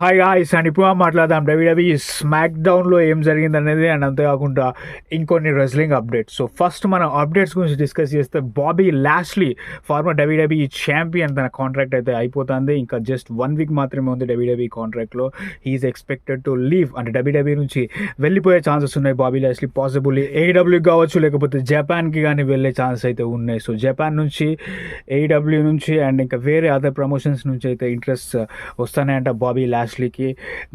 Hi guys and ఇప్పుడు మాట్లాడదాం WWE smack డౌన్లో ఏం జరిగింది అనేది అండ్ అంతేకాకుండా ఇంకొన్ని రెజ్లింగ్ అప్డేట్స్. సో ఫస్ట్ మనం అప్డేట్స్ గురించి డిస్కస్ చేస్తే Bobby Lashley former WWE champion తన కాంట్రాక్ట్ అయితే అయిపోతుంది. ఇంకా జస్ట్ 1 వీక్ మాత్రమే ఉంది డబ్ల్యూడబ్ల్యూఈ కాంట్రాక్ట్లో. హీఈస్ ఎక్స్పెక్టెడ్ టు లీవ్ అంటే డబ్ల్యూడబ్ల్యూఈ నుంచి వెళ్ళిపోయే ఛాన్సెస్ ఉన్నాయి బాబీ లాష్లీ. పాసిబుల్ ఏడబ్ల్యూ కావచ్చు లేకపోతే జపాన్కి కానీ వెళ్ళే ఛాన్సెస్ అయితే ఉన్నాయి. సో జపాన్ నుంచి ఏడబ్ల్యూ నుంచి అండ్ ఇంకా వేరే అదర్ ప్రమోషన్స్ నుంచి అయితే ఇంట్రెస్ట్ వస్తాయంట బాబీ లాష్లీకి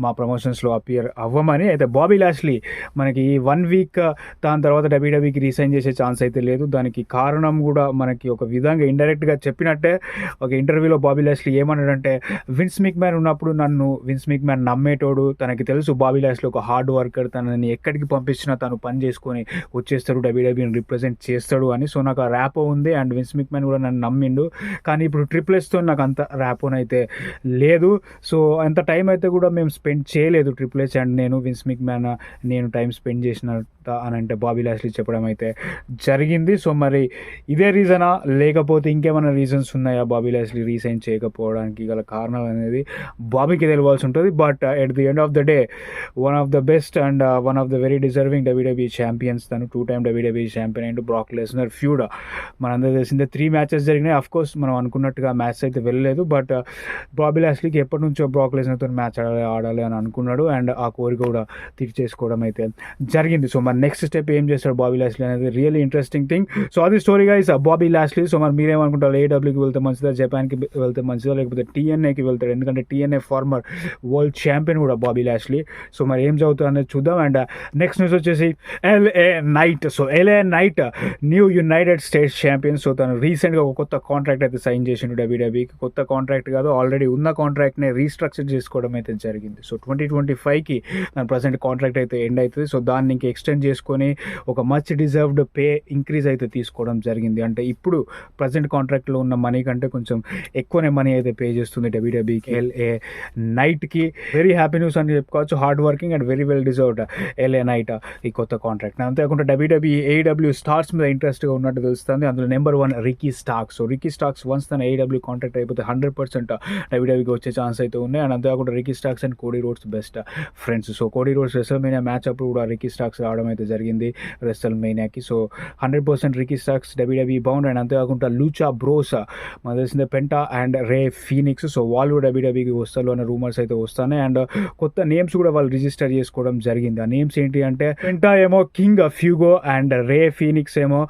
మా ప్రమోషన్స్లో అపియర్ అవ్వమని. అయితే బాబీ లాష్లీ మనకి 1 వీక్ దాని తర్వాత డబ్ల్యూడబ్ల్యూకి రీసైన్ చేసే ఛాన్స్ అయితే లేదు. దానికి కారణం కూడా మనకి ఒక విధంగా ఇండైరెక్ట్గా చెప్పినట్టే. ఒక ఇంటర్వ్యూలో బాబీ లాష్లీ ఏమన్నాడంటే, విన్స్ మిక్మ్యాన్ ఉన్నప్పుడు నన్ను విన్స్ మిక్మ్యాన్ నమ్మేటోడు, తనకి తెలుసు బాబీ లాష్లీ ఒక హార్డ్ వర్కర్, తనని ఎక్కడికి పంపించినా తను పని చేసుకొని వచ్చేస్తాడు, డబ్ల్యూడబ్ల్యూని రిప్రజెంట్ చేస్తాడు అని. సో నాకు ఆ ర్యాపో ఉంది అండ్ విన్స్ మిక్మ్యాన్ కూడా నన్ను నమ్మిండు. కానీ ఇప్పుడు ట్రిపుల్ హెచ్తో నాకు అంత ర్యాపోనైతే లేదు. సో అంత టైం అయితే కూడా మేము స్పెండ్ చేయలేదు triple H and Vince McMahon నేను టైం స్పెండ్ చేసిన అని అంటే బాబీ లాష్లీ చెప్పడం అయితే జరిగింది. సో మరి ఇదే రీజనా లేకపోతే ఇంకేమైనా రీజన్స్ ఉన్నాయా బాబీ లాష్లీ రీసైన్ చేయకపోవడానికి గల కారణాలు అనేది బాబీకి తెలియాల్సి ఉంటుంది. But at the end of the day one of the best and one of the very deserving WWE champions తను. 2 time WWE champion and Brock Lesnar feud మనందరూ తెలిసిందే 3 మ్యాచెస్ జరిగినాయి. అఫ్ కోర్స్ మనం అనుకున్నట్టుగా మ్యాచ్ అయితే వెళ్ళలేదు. బట్ బాబీ లాష్లీకి ఎప్పటి నుంచో బ్రాక్ లెస్నర్తో మ్యాచ్ ఆడాలి అని అనుకున్నాడు అండ్ ఆ కోరిక కూడా తీర్చేసుకోవడం అయితే జరిగింది. సో మరి నెక్స్ట్ స్టెప్ ఏం చేస్తాడు బాబీ లాష్లీ అనేది రియల్లీ ఇంట్రెస్టింగ్ థింగ్. సో అది story guys Bobby Lashley. So మరి మీరేమనుకుంటారు, ఏడబ్ల్యూకి వెళ్తే మంచిదా, జపాన్కి వెళ్తే మంచిదా, లేకపోతే టీఎన్ఏకి వెళ్తాడు? ఎందుకంటే టీఎన్ఏ ఫార్మర్ వరల్డ్ ఛాంపియన్ కూడా బాబీ లాష్లీ. సో మరి ఏం చదువుతుంది అనేది చూద్దాం. అండ్ నెక్స్ట్ న్యూస్ వచ్చేసి LA Knight. So LA Knight new United States champion. So తను రీసెంట్గా ఒక కొత్త కాంట్రాక్ట్ అయితే సైన్ చేసిండు డబ్ల్యూడబ్ల్యూకి. కొత్త కాంట్రాక్ట్ కాదు, ఆల్రెడీ ఉన్న కాంట్రాక్ట్ని రీస్ట్రక్చర్ చేసుకోవడం అయితే జరిగింది. సో 2025కి దాని ప్రజెంట్ కాంట్రాక్ట్ అయితే ఎండ్ అవుతుంది. సో దాన్ని ఇంకా ఎక్స్టెండ్ చేసుకొని ఒక మచ్ డిజర్వ్డ్ పే ఇంక్రీజ్ అయితే తీసుకోవడం జరిగింది. అంటే ఇప్పుడు ప్రజెంట్ కాంట్రాక్ట్లో ఉన్న మనీ కంటే కొంచెం ఎక్కువనే మనీ అయితే పే చేస్తుంది డబ్ల్యూడబ్ల్యూకి ఎల్ఏ నైట్కి. వెరీ హ్యాపీ న్యూస్ అని చెప్పుకోవచ్చు. Hard working and very well deserved LA Knight ఈ కొత్త కాంట్రాక్ట్. అంతేకాకుండా డబ్ల్యూడబ్ల్యూఈ ఏడబ్ల్యూ స్టార్స్ మీద ఇంట్రెస్ట్గా ఉన్నట్టు తెలుస్తుంది. అందులో number 1 Ricky Starks. So Ricky Starks once తన ఏడబ్ల్యూ కాంట్రాక్ట్ అయిపోతే 100% డబ్ల్యూడబ్ల్యూకి వచ్చే ఛాన్స్ అయితే ఉన్నాయి. అండ్ అంతేకాకుండా Ricky Starks and Cody Rhodes best friends. So Cody Rhodes WrestleMania match అప్పుడు కూడా రికీ స్టార్క్స్ రావడం అయితే జరిగింది రెసల్మేనియాకి. So 100% Ricky Starks WWE bound. And అంతేకాకుండా లూచా బ్రోస్ మనకు తెలిసిందే Penta and Rey Fenix. So వాళ్ళు డబ్ల్యూడబ్ల్యూకి వస్తారు అనే రూమర్స్ అయితే వస్తున్నాయి. అండ్ కొత్త నేమ్స్ కూడా వాళ్ళు రిజిస్టర్ చేసుకోవడం జరిగింది. ఆ నేమ్స్ ఏంటి అంటే పెంటా ఏమో కింగ్ ఫ్యూగో అండ్ రే ఫీనిక్స్ ఏమో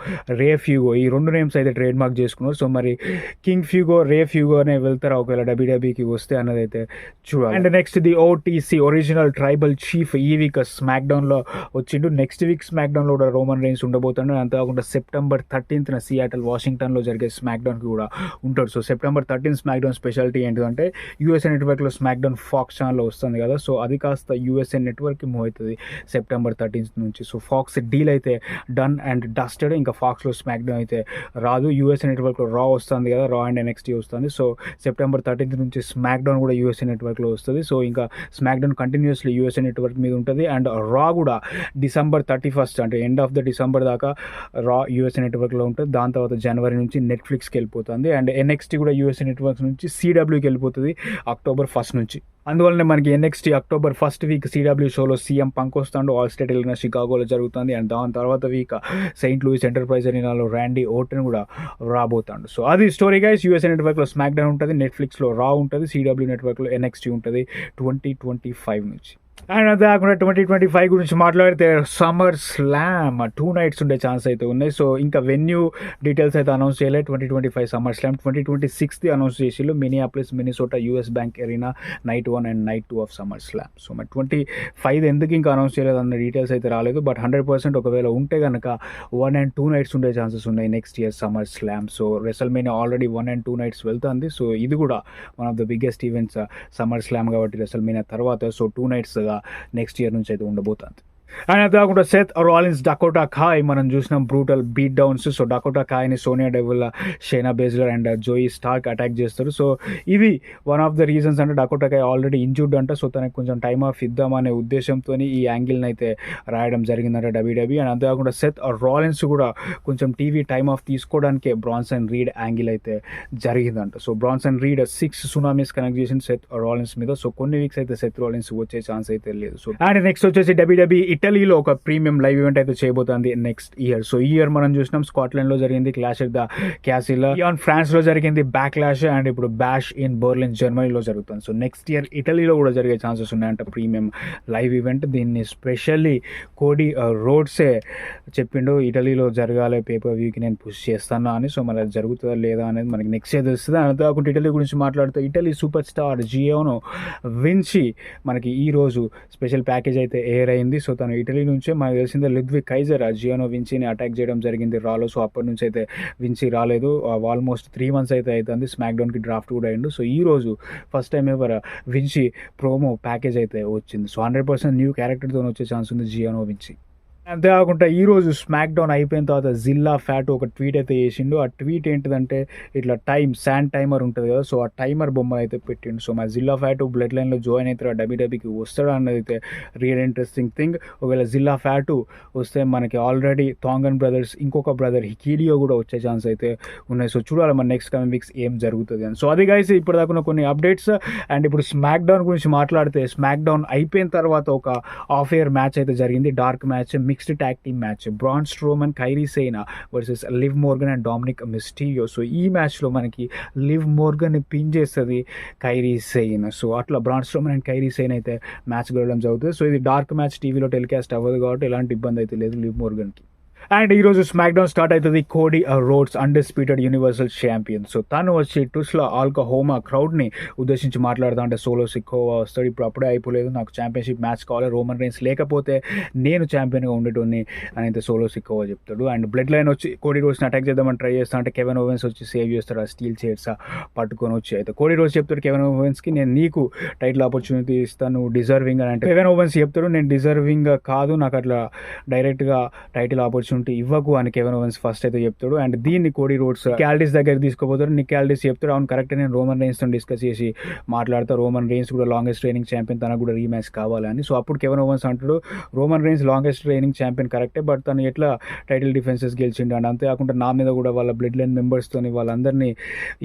రే ఫ్యూగో. ఈ 2 నేమ్స్ అయితే ట్రేడ్ మార్క్ చేసుకున్నారు. సో మరి కింగ్ ఫ్యూగో రే ఫ్యూగో అనే వెళ్తారా ఒకవేళ డబ్ల్యూడబ్ల్యూకి వస్తే అన్నది అయితే చూడాలి. And next the OTC original tribal chief ఈ వీక్ స్మాక్ డౌన్లో వచ్చిండు. నెక్స్ట్ వీక్ స్మాక్ డౌన్లో కూడా రోమన్ రైన్స్ ఉండబోతాడు. అంతేకాకుండా సెప్టెంబర్ 13న సియాటల్ వాషింగ్టన్లో జరిగే స్మాక్ డౌన్కి కూడా ఉంటాడు. So September 13 smack down speciality ఏంటంటే యూఎస్ఏ నెట్వర్క్లో స్మాక్ డౌన్ ఫాక్స్ ఛానల్లో వస్తుంది కదా. సో అది కాస్త యూఎస్ఏ నెట్వర్క్కి మూవ్ అవుతుంది సెప్టెంబర్ 13 నుంచి. సో ఫాక్స్ డీల్ అయితే డన్ అండ్ డస్టెడ్. ఇంకా ఫాక్స్లో స్మాక్ డౌన్ అయితే రాదు. యూఎస్ఏ నెట్వర్క్లో రా వస్తుంది కదా, రా అండ్ ఎన్ఎక్స్టీ వస్తుంది. సో సెప్టెంబర్ 13 నుంచి స్మాక్ డౌన్ కూడా యూఎస్ఏ నెట్వర్క్లో వస్తుంది. సో ఇంకా smack down continuously USA network మీద ఉంటుంది. అండ్ రా కూడా డిసెంబర్ 31 అంటే ఎండ్ ఆఫ్ ద డిసెంబర్ దాకా రా యూఎస్ఏ నెట్వర్క్లో ఉంటుంది. దాని తర్వాత జనవరి నుంచి నెట్ఫ్లిక్స్కి వెళ్ళిపోతుంది. అండ్ ఎన్ఎక్స్టీ కూడా యూఎస్ఏ నెట్వర్క్స్ నుంచి సిడబ్ల్యూకి వెళ్ళిపోతుంది అక్టోబర్ 1 నుంచి. అందువల్లనే మనకి ఎన్ఎక్స్టీ అక్టోబర్ 1 వీక్ సిడబ్ల్యూ షోలో సీఎం పంక్ వస్తాడు. ఆల్ స్టేట్ వెళ్ళిన షికాగోలో జరుగుతుంది. అండ్ దాని తర్వాత వీక్ సెయింట్ లూయిస్ ఎంటర్ప్రైజ్ అరీనాలో ర్యాండీ ఓర్టన్ కూడా రాబోతాడు. సో అది స్టోరీ గైస్. యూఎస్ఏ నెట్వర్క్లో స్మాక్ డౌన్ ఉంటుంది, నెట్ఫ్లిక్స్లో రా ఉంటుంది, సిడబ్ల్యూ నెట్వర్క్లో ఎన్ఎక్స్టీ ఉంటుంది 2025 నుంచి. అండ్ అదే కాకుండా 2025 గురించి మాట్లాడితే సమ్మర్ స్లామ్ 2 నైట్స్ ఉండే ఛాన్స్ అయితే ఉన్నాయి. సో ఇంకా వెన్యూ డీటెయిల్స్ అయితే అనౌన్స్ చేయలేదు. 2025 సమ్మర్ స్లామ్ 2026 అనౌన్స్ చేసిళ్ళు. Minneapolis Minnesota US bank arena night 1 and night 2 of SummerSlam. So మరి 25 ఎందుకు ఇంకా అనౌన్స్ చేయలేదు అన్న డీటెయిల్స్ అయితే రాలేదు. బట్ 100% ఒకవేళ ఉంటే కనుక 1 and 2 నైట్స్ ఉండే ఛాన్సెస్ ఉన్నాయి next year summer slam. So WrestleMania already 1 and 2 nights వెళ్తుంది. సో ఇది కూడా one of the biggest events summer slam కాబట్టి రెసల్మేనియా తర్వాత. సో 2 నైట్స్ నెక్స్ట్ ఇయర్ నుంచి అయితే ఉండబోతుంది. అండ్ అంతే కాకుండా సెత్ రాలిన్స్ డకోటా కాయ్ మనం చూసినాం brutal beatdowns. So Dakota కాయ్ని Sonya Deville, Shayna Baszler and Zoey Stark attack చేస్తారు. సో ఇది వన్ ఆఫ్ ద రీజన్స్ అంటే డకోటా కాయ్ ఆల్రెడీ ఇంజూర్డ్ అంట. సో తనకు కొంచెం టైమ్ ఆఫ్ ఇద్దామనే ఉద్దేశంతో ఈ యాంగిల్ని అయితే రాయడం జరిగిందంట డబ్ల్యూడబ్ల్యూఈ. అండ్ అంతేకాకుండా సెత్ రాలిన్స్ కూడా కొంచెం టీవీ టైమ్ ఆఫ్ తీసుకోవడానికే బ్రాన్సన్ రీడ్ యాంగిల్ అయితే జరిగిందంట. So Bronson Reed 6 tsunamis connect చేసిన సెత్ రాలిన్స్ మీద. సో కొన్ని వీక్స్ అయితే సెత్ రాలిన్స్ వచ్చే ఛాన్స్ అయితే లేదు. సో అండ్ నెక్స్ట్ వచ్చేసి డబ్ల్యూడబ్ల్యూఈ ఇటలీలో ఒక ప్రీమియం లైవ్ ఈవెంట్ అయితే చేయబోతుంది నెక్స్ట్ ఇయర్. సో ఈ ఇయర్ మనం చూసినాం స్కాట్లాండ్లో జరిగింది క్లాష్ ఎట్ ద క్యాసిల్, ఫ్రాన్స్లో జరిగింది బ్యాక్లాష్, అండ్ ఇప్పుడు బ్యాష్ ఇన్ బెర్లిన్ జర్మనీలో జరుగుతుంది. సో నెక్స్ట్ ఇయర్ ఇటలీలో కూడా జరిగే ఛాన్సెస్ ఉన్నాయంట ప్రీమియం లైవ్ ఈవెంట్. దీన్ని స్పెషల్లీ కోడీ రోడ్సే చెప్పిండు ఇటలీలో జరగాలి పేపర్ వ్యూకి నేను పుష్ చేస్తాను అని. సో మరి అది జరుగుతుందా లేదా అనేది మనకి నెక్స్ట్ ఇయర్ తెలుస్తుంది. అంతేకాకుండా ఇటలీ గురించి మాట్లాడితే ఇటలీ సూపర్ స్టార్ జియోనో విన్సీ మనకి ఈ రోజు స్పెషల్ ప్యాకేజ్ అయితే ఎయిర్ అయింది. సో తను ఇటలీ నుంచే మనకు తెలిసిందే లుడ్విగ్ కైజర్ జియోనో విన్సీని అటాక్ చేయడం జరిగింది రాలో. సో అప్పటి నుంచి అయితే విన్సీ రాలేదు. ఆల్మోస్ట్ 3 months అయితే అవుతుంది. స్మాక్ డౌన్కి డ్రాఫ్ట్ కూడా అయిండు. సో ఈ రోజు ఫస్ట్ టైం ఎవరు విన్సీ ప్రోమో ప్యాకేజ్ అయితే వచ్చింది. సో 100% న్యూ క్యారెక్టర్తో వచ్చే ఛాన్స్ ఉంది జియోనో విన్సీ. అంతేకాకుండా ఈరోజు స్మాక్ డౌన్ అయిపోయిన తర్వాత జిల్లా ఫ్యాట్ ఒక ట్వీట్ అయితే చేసిండు. ఆ ట్వీట్ ఏంటిదంటే ఇట్లా శాండ్ టైమర్ ఉంటుంది కదా, సో ఆ టైమర్ బొమ్మ అయితే పెట్టిండు. సో మా జిల్లా ఫ్యాట్ బ్లడ్ లైన్లో జాయిన్ అవుతారు డబ్ల్యూడబ్ల్యూకి వస్తాడు అన్నది అయితే రియల్ ఇంట్రెస్టింగ్ థింగ్. ఒకవేళ జిల్లా ఫ్యాట్ వస్తే మనకి ఆల్రెడీ థాంగన్ బ్రదర్స్ ఇంకొక బ్రదర్ హికీడియో కూడా వచ్చే ఛాన్స్ అయితే ఉన్నాయి. సో చూడాలి మన నెక్స్ట్ కమింగ్ వీక్స్ ఏం జరుగుతుంది అని. సో అది గైస్ ఇప్పటిదాకా కొన్ని అప్డేట్స్. అండ్ ఇప్పుడు స్మాక్ డౌన్ గురించి మాట్లాడితే స్మాక్ డౌన్ అయిపోయిన తర్వాత ఒక హాఫ్ ఇయర్ మ్యాచ్ అయితే జరిగింది, dark match, mixed tag team match. Braun Strowman, Kairi Sane versus Liv Morgan and Dominik Mysterio. So ఈ మ్యాచ్లో మనకి లివ్ మోర్గన్ని పిన్ చేస్తుంది కైరీ సేన్. సో అట్లా Braun Strowman and Kairi Sane అయితే మ్యాచ్ గెలవడం జరుగుతుంది. సో ఇది డార్క్ మ్యాచ్ టీవీలో టెలికాస్ట్ అవ్వదు కాబట్టి ఎలాంటి ఇబ్బంది అయితే లేదు లివ్ మోర్గన్కి. అండ్ ఈరోజు స్మాక్ డౌన్ స్టార్ట్ అవుతుంది. Cody roads undisputed universal champion. So తను వచ్చి టుస్లా ఆల్కహోమా క్రౌడ్ని ఉద్దేశించి మాట్లాడుతూ అంటే సోలో సిక్కోవా వస్తాడు, ఇప్పుడు అప్పుడే అయిపోలేదు, నాకు ఛాంపియన్షిప్ మ్యాచ్ కావాలి, రోమన్ రైన్స్ లేకపోతే నేను ఛాంపియన్గా ఉండేటోని అని అయితే సోలో సిక్కోవా చెప్తాడు. అండ్ బ్లడ్ లైన్ వచ్చి కోడీ రోడ్స్ని అటాక్ చేద్దామని ట్రై చేస్తా అంటే కెవెన్ ఓవెన్స్ వచ్చి సేవ్ చేస్తాడు, ఆ స్టీల్ చైర్స్ పట్టుకొని వచ్చి. అయితే కోడీ రోడ్స్ చెప్తాడు కెవెన్ ఓవెన్స్కి నేను నీకు టైటిల్ ఆపర్చునిటీ ఇస్తాను, నువ్వు డిజర్వింగ్ అని. అంటే కెవెన్ ఓవెన్స్ చెప్తాడు నేను డిజర్వింగ్ కాదు, నాకు అట్లా డైరెక్ట్గా టైటిల్ ఆపర్చునిటీ ఇవ్వకు అని కెవెన్ ఓవెన్స్ ఫస్ట్ అయితే చెప్తాడు. అండ్ దీన్ని కోడీ రోడ్స్ క్యాల్డిస్ దగ్గర తీసుకోపోతాడు. నిక్ క్యాల్డిస్ చెప్తాడు అవును కరెక్ట్, నేను రోమన్ రైన్స్తో డిస్కస్ చేసి మాట్లాడతా, రోమన్ రైన్స్ కూడా లాంగెస్ట్ ట్రైనింగ్ ఛాంపియన్, తనకు కూడా రీమ్యాచ్ కావాలని. సో అప్పుడు కెవెన్ ఓవెన్స్ అంటాడు Roman Reigns longest training champion కరెక్టే, బట్ తను ఎట్లా టైటిల్ డిఫెన్సెస్ గెలిచిండు. అండ్ అంతేకాకుండా నా మీద కూడా వాళ్ళ బ్లడ్ లైన్ మెంబర్స్తోని వాళ్ళందరినీ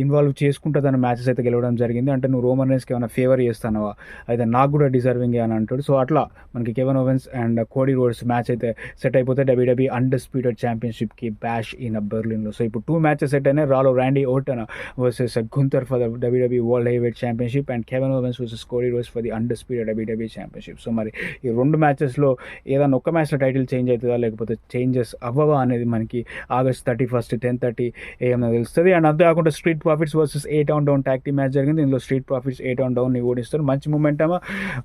ఇన్వాల్వ్ చేసుకుంటూ తన మ్యాచెస్ అయితే గెలవడం జరిగింది. అంటే నువ్వు రోమన్ రైన్స్కి ఏమైనా ఫేవర్ చేస్తానవా, అయితే నాకు కూడా డిజర్వింగ్ అని అంటాడు. సో అట్లా మనకి Kevin Owens and Cody Rhodes match అయితే సెట్ అయిపోతే డబ్ల్యూడబ్ల్యూఈ అన్డిస్ప్యూటెడ్ ఛాంపియన్షిప్కి బ్యాష్ ఇన్ బెర్లిన్లో. సో ఇప్పుడు 2 మ్యాచెస్ సెట్ అయినాయి. రాలో Randy Orton versus Gunther for the WWE world heavyweight championship and Kevin Owens versus Cody Rhodes for the undisputed WWE championship. So మరి ఈ 2 మ్యాచెస్లో ఏదైనా ఒక్క మ్యాచ్లో టైటిల్ చేంజ్ అవుతుందా లేకపోతే చేంజెస్ అవ్వవా అనేది మనకి August 31 10:30 AM తెలుస్తుంది. అండ్ అంతేకాకుండా street profits versus 8 on down tag team match జరిగింది. ఇందులో స్ట్రీట్ ప్రాఫిట్స్ 8 on downని ఓడిస్తారు. మంచి మూమెంటమా,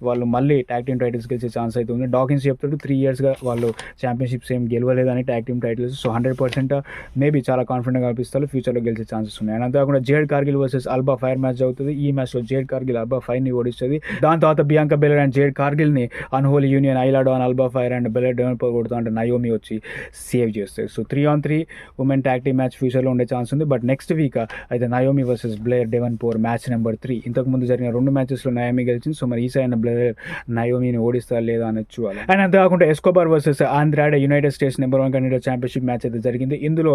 వాళ్ళు మళ్ళీ ట్యాగ్ టీమ్ టైటిల్స్ గెలిచే ఛాన్స్ అయితే ఉంది. డాకిన్స్ చెప్తాడు 3 yearsగా వాళ్ళు ఛాంపియన్షిప్స్ ఏం గెలవలేదని ట్యాగ్ టీమ్ టైటిల్స్. సో 100% మేబీ చాలా కాన్ఫిడెంట్గా కనిపిస్తారు, ఫ్యూచర్లో గెలిచే ఛాన్సెస్ ఉన్నాయి. అండ్ అంతేకాకుండా Jade Cargill versus Alba Fyre match అవుతుంది. ఈ మ్యాచ్లో జేడ్ కార్గిల్ అల్బా ఫైర్ని ఓడిస్తుంది. దాని తర్వాత బియాంకా బెలర్ అండ్ జేడ్ కార్గిల్ని అన్హోలీ యూనియన్ ఐలాడో and Alba Fyre and Belair డెవలపర్ కొడుతూ అంటే నయోమి వచ్చి సేవ్ చేస్తారు. So 3 on 3 women tag team match ఫ్యూచర్లో ఉండే ఛాన్స్ ఉంది. బట్ నెక్స్ట్ వీక్ అయితే Naomi versus Blair Davenport match number 3. ఇంతకుముందు జరిగిన 2 మ్యాచెస్లో నయోమి గెలిచింది. సో మరి ఈసారి బ్లేర్ నయోమిని ఓడిస్తారు లేదా అనేది చూడాలి. అండ్ అంతేకాకుండా Escobar versus Andrade United States number 1 contender championship match అయితే జరిగింది. ఇందులో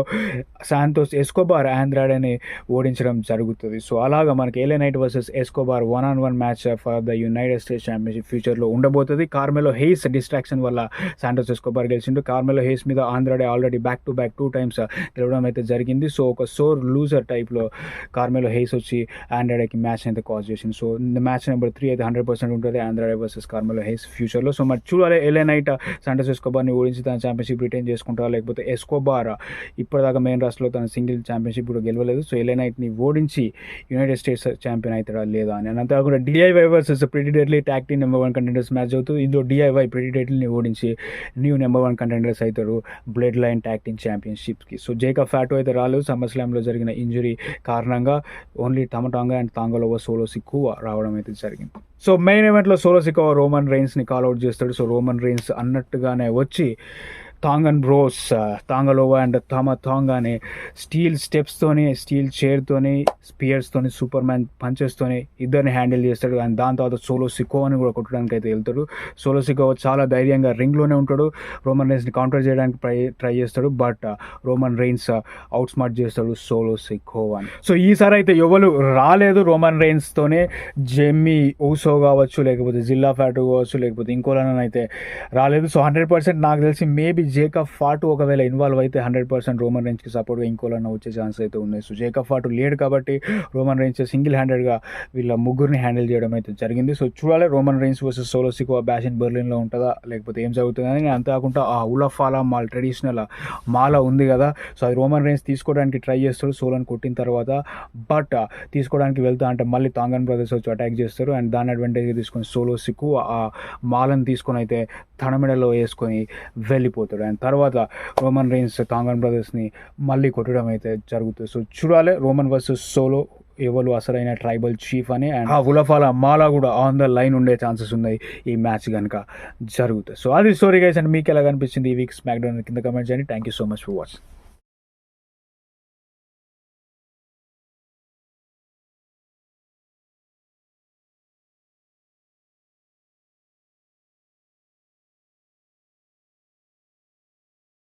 శాంతోస్ ఎస్కోబార్ ఆంద్రాడేని ఓడించడం జరుగుతుంది. సో అలాగా మనకి LA Knight versus Escobar 1-on-1 match for the United States championship ఫ్యూచర్లో ఉండబోతుంది. కార్మెలో హెయిస్ డిస్ట్రాక్షన్ వల్ల శాంటోస్ ఎస్కోబార్ గెలిచిండు. కార్మెలో హెయిస్ మీద Andrade already back to back 2 times గెలవడం అయితే జరిగింది. సో ఒక సోర్ లూజర్ టైప్లో కార్మెలో హెయిస్ వచ్చి ఆండ్రాడేకి మ్యాచ్ అయితే కాజ్ చేసింది. సో మ్యాచ్ నెంబర్ 3 అయితే 100% ఉంటుంది ఆంద్రాడే వర్సెస్ కార్మెలో హెయిస్ ఫ్యూచర్లో. సో మరి చూడాలి ఏలే నైట్ శాంటోస్ ఎస్కోబార్ని ఓడించి తన ఛాంపియన్షిప్ రిటైన్ చేసుకుంటారు చేసుకుంటారా, లేకపోతే ఎస్కోబార్ ఇప్పటిదాకా మెయిన్ రాష్ట్రంలో తన సింగిల్ ఛాంపియన్షిప్ కూడా గెలవలేదు. సో ఎల్ఏ నైట్ని ఓడించి యునైటెడ్ స్టేట్స్ ఛాంపియన్ అవుతారా లేదా అని. అంతేకాకుండా DIY versus pretty deadly tag team number 1 contenders match అవుతుంది. ఇందులో డిఐవై ప్రిటీ డెడ్లీని ఓడించి న్యూ నెంబర్ 1 కంటెండర్స్ అవుతారు బ్లడ్ లైన్ ట్యాగ్ టీమ్ ఛాంపియన్షిప్కి. సో జేకబ్ ఫాటో అయితే రాలేదు. సమ్మర్ స్లామ్లో జరిగిన ఇంజురీ కారణంగా only Tama Tonga and Tonga Loa Solo Sikoa రావడం అయితే జరిగింది. సో మెయిన్ ఈవెంట్లో సోలో సిక్కువా రోమన్ రైన్స్ని కాల్అవుట్ చేస్తాడు. సో రోమన్ రైన్స్ అన్నట్టుగానే వచ్చి Tongan bros Tonga Loa and Tama తాంగాని steel స్టెప్స్తోని, steel చైర్తోని, స్పియర్స్తోని, super man పంచెస్తోని ఇద్దరిని హ్యాండిల్ చేస్తాడు. అండ్ దాని తర్వాత సోలో సికోవాని కూడా కొట్టడానికి అయితే వెళ్తాడు. సోలో సికోవా చాలా ధైర్యంగా రింగ్లోనే ఉంటాడు. రోమన్ రైన్స్ని కౌంటర్ చేయడానికి ట్రై చేస్తాడు. But Roman Reigns out smart చేస్తాడు సోలో సికోవాని. సో ఈసారి అయితే ఎవరు రాలేదు రోమన్ రైన్స్తోనే. జెమ్మీ ఊసో కావచ్చు, లేకపోతే జిల్లా ఫ్యాటో కావచ్చు, లేకపోతే ఇంకోలానైతే అయితే రాలేదు. సో 100% నాకు తెలిసి మేబీ జేకబ్ ఫాటు ఒకవేళ ఇన్వాల్వ్ అయితే 100% రోమన్ రైన్స్కి సపోర్ట్గా ఇంకోలన్నా వచ్చే ఛాన్స్ అయితే ఉన్నాయి. సో జేకబ్ ఫాటు లేడు కాబట్టి రోమన్ రైన్స్ సింగిల్ హ్యాండెడ్గా వీళ్ళ ముగ్గురిని హ్యాండిల్ చేయడం అయితే జరిగింది. సో చూడాలి Roman Reigns versus Solo Sikoa Bash in బెర్లిన్లో ఉంటుందా, లేకపోతే ఏం జరుగుతుందని. అంతేకాకుండా ఆ ఉలఫాలా మాల్ ట్రెడిషనల్ మాల ఉంది కదా, సో అది రోమన్ రైన్స్ తీసుకోవడానికి ట్రై చేస్తాడు సోలోని కొట్టిన తర్వాత. బట్ తీసుకోవడానికి వెళ్తా అంటే మళ్ళీ తాంగన్ బ్రదర్స్ వచ్చి అటాక్ చేస్తారు. అండ్ దాన్ని అడ్వాంటేజ్గా తీసుకొని సోలో సిక్కువా ఆ మాలను తీసుకొని అయితే తన మెడలో వేసుకొని వెళ్ళిపోతాడు. అండ్ తర్వాత రోమన్ రైన్స్ తాంగన్ బ్రదర్స్ని మళ్ళీ కొట్టడం అయితే జరుగుతుంది. సో చూడాలి రోమన్ వర్సెస్ సోలో ఎవరు అసలైన ట్రైబల్ చీఫ్ అని. అండ్ ఆ ఉలఫాల మాలా కూడా ఆన్ ద లైన్ ఉండే ఛాన్సెస్ ఉన్నాయి ఈ మ్యాచ్ కనుక జరుగుతుంది. సో అది స్టోరీ గైస్. అండ్ మీకు ఎలా కనిపించింది ఈ వీక్ స్మాక్ డౌన్ కింద కమెంట్ చేయండి. Thank you so much for watching.